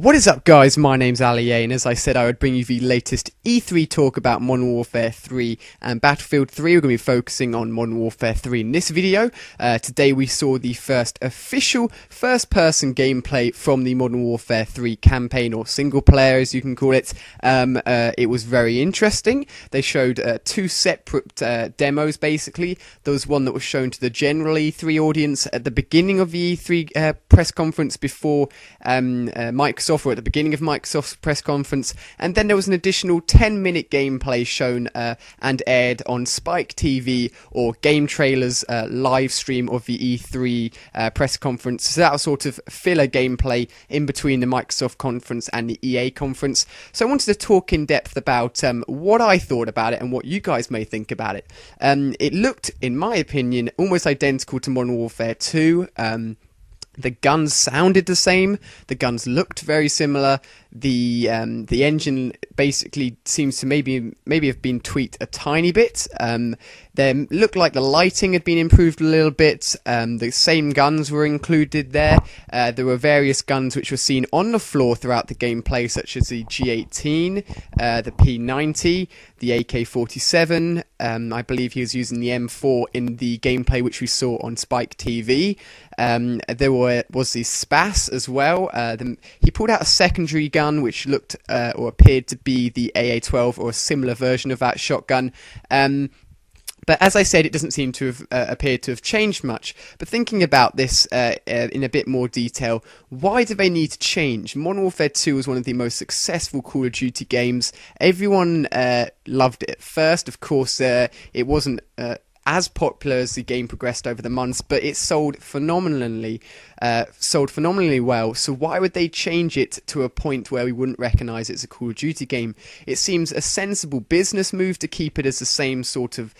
What is up, guys? My name's Ali A, and as I said, I would bring you the latest E3 talk about Modern Warfare 3 and Battlefield 3. We're going to be focusing on Modern Warfare 3 in this video. Today we saw the first official first-person gameplay from the Modern Warfare 3 campaign, or single player as you can call it. It was very interesting. They showed two separate demos, basically. There was one that was shown to the general E3 audience at the beginning of the E3 press conference before Microsoft, or at the beginning of Microsoft's press conference, and then there was an additional 10-minute gameplay shown and aired on Spike TV, or Game Trailer's live stream of the E3 press conference. So that was sort of filler gameplay in between the Microsoft conference and the EA conference. So I wanted to talk in depth about what I thought about it and what you guys may think about it. It looked, in my opinion, almost identical to Modern Warfare 2. The guns sounded the same. The guns looked very similar. The engine basically seems to maybe have been tweaked a tiny bit. They looked like the lighting had been improved a little bit. The same guns were included there. There were various guns which were seen on the floor throughout the gameplay, such as the G18, the P90, the AK-47. I believe he was using the M4 in the gameplay which we saw on Spike TV. There was the SPAS as well. He pulled out a secondary gun which looked or appeared to be the AA-12 or a similar version of that shotgun. But as I said, it doesn't seem to have appeared to have changed much. But thinking about this in a bit more detail, why do they need to change? Modern Warfare 2 was one of the most successful Call of Duty games. Everyone loved it at first. Of course, it wasn't as popular as the game progressed over the months, but it sold phenomenally well. So why would they change it to a point where we wouldn't recognise it's a Call of Duty game? It seems a sensible business move to keep it as the same sort of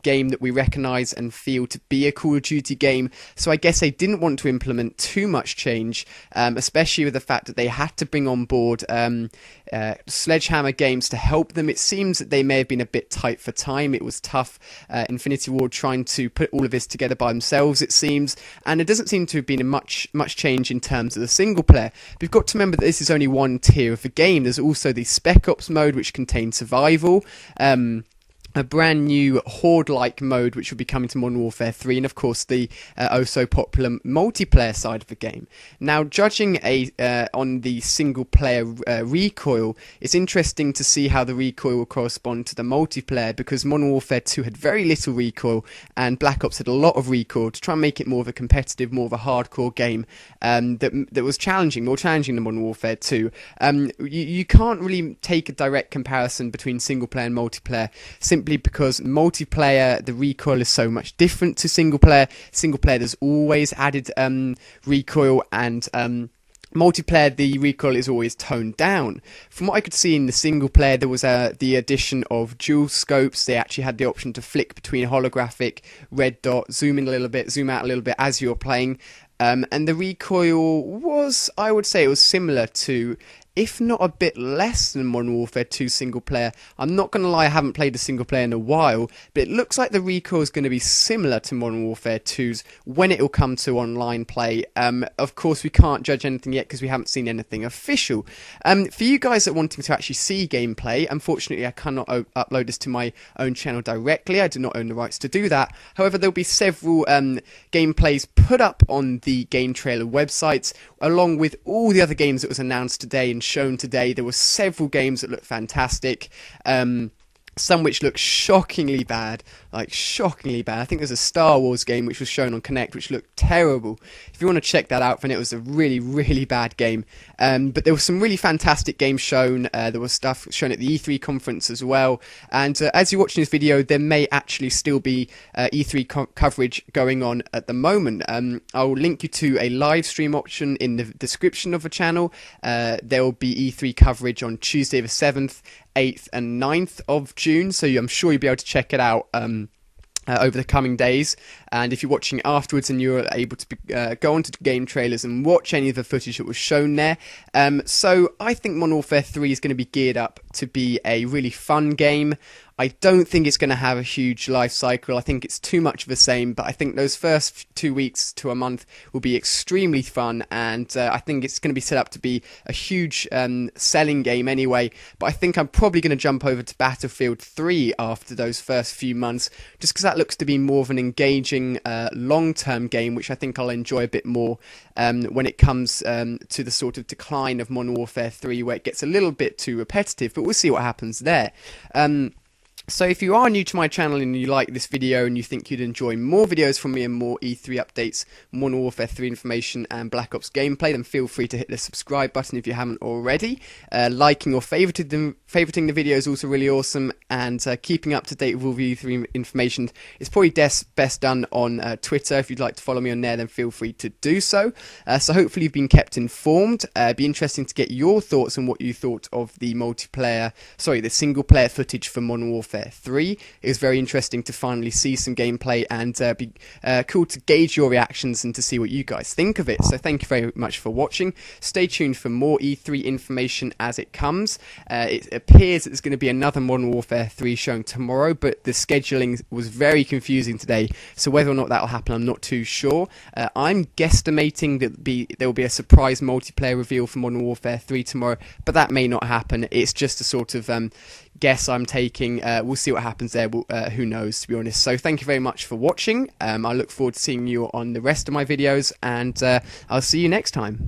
game that we recognise and feel to be a Call of Duty game. So I guess they didn't want to implement too much change, especially with the fact that they had to bring on board Sledgehammer Games to help them. It seems that they may have been a bit tight for time. It was tough. Infinity Ward trying to put all of this together by themselves, it seems, and it doesn't seem to have been much change in terms of the single player. We've got to remember that this is only one tier of the game. There's also the Spec Ops mode, which contains survival, a brand new Horde-like mode which will be coming to Modern Warfare 3, and of course the oh-so-popular multiplayer side of the game. Now, judging on the single-player recoil, it's interesting to see how the recoil will correspond to the multiplayer, because Modern Warfare 2 had very little recoil, and Black Ops had a lot of recoil to try and make it more of a competitive, more of a hardcore game that was more challenging than Modern Warfare 2. You can't really take a direct comparison between single-player and multiplayer, simply because multiplayer, the recoil is so much different to single player. Single player, there's always added recoil, and multiplayer, the recoil is always toned down. From what I could see in the single player, there was the addition of dual scopes. They actually had the option to flick between holographic, red dot, zoom in a little bit, zoom out a little bit as you're playing. And the recoil was, I would say, it was similar to, if not a bit less than Modern Warfare 2 single player. I'm not going to lie, I haven't played a single player in a while, but it looks like the recoil is going to be similar to Modern Warfare 2's when it will come to online play. Of course, we can't judge anything yet because we haven't seen anything official. For you guys that are wanting to actually see gameplay, unfortunately I cannot upload this to my own channel directly. I do not own the rights to do that. However, there will be several gameplays put up on the Game Trailer website, along with all the other games that was announced today and shown today. There were several games that looked fantastic. Some which look shockingly bad, I think there's a Star Wars game which was shown on Connect which looked terrible. If you want to check that out, then it was a really, really bad game. But there were some really fantastic games shown. There was stuff shown at the E3 conference as well. And as you're watching this video, there may actually still be E3 coverage going on at the moment. I'll link you to a live stream option in the description of the channel. There will be E3 coverage on Tuesday the 7th, 8th and 9th of June, so I'm sure you'll be able to check it out over the coming days. And if you're watching afterwards and you're able to go onto Game Trailers and watch any of the footage that was shown there. So I think Modern Warfare 3 is going to be geared up to be a really fun game. I don't think it's going to have a huge life cycle. I think it's too much of the same, but I think those first 2 weeks to a month will be extremely fun, and I think it's going to be set up to be a huge selling game anyway. But I think I'm probably going to jump over to Battlefield 3 after those first few months, just because that looks to be more of an engaging long-term game, which I think I'll enjoy a bit more when it comes to the sort of decline of Modern Warfare 3, where it gets a little bit too repetitive, but we'll see what happens there. So if you are new to my channel and you like this video and you think you'd enjoy more videos from me and more E3 updates, Modern Warfare 3 information and Black Ops gameplay, then feel free to hit the subscribe button if you haven't already. Liking or favoriting the video is also really awesome, and keeping up to date with all the E3 information is probably best done on Twitter. If you'd like to follow me on there, then feel free to do so. So hopefully you've been kept informed. It'd be interesting to get your thoughts on what you thought of the single player footage for Modern Warfare 3. It was very interesting to finally see some gameplay, and be cool to gauge your reactions and to see what you guys think of it. So thank you very much for watching. Stay tuned for more E3 information as it comes. It appears that there's going to be another Modern Warfare 3 showing tomorrow, but the scheduling was very confusing today, so whether or not that will happen I'm not too sure. I'm guesstimating that there will be a surprise multiplayer reveal for Modern Warfare 3 tomorrow, but that may not happen. It's just a sort of guess I'm taking. We'll see what happens there. Who knows, to be honest. So thank you very much for watching. I look forward to seeing you on the rest of my videos, and I'll see you next time.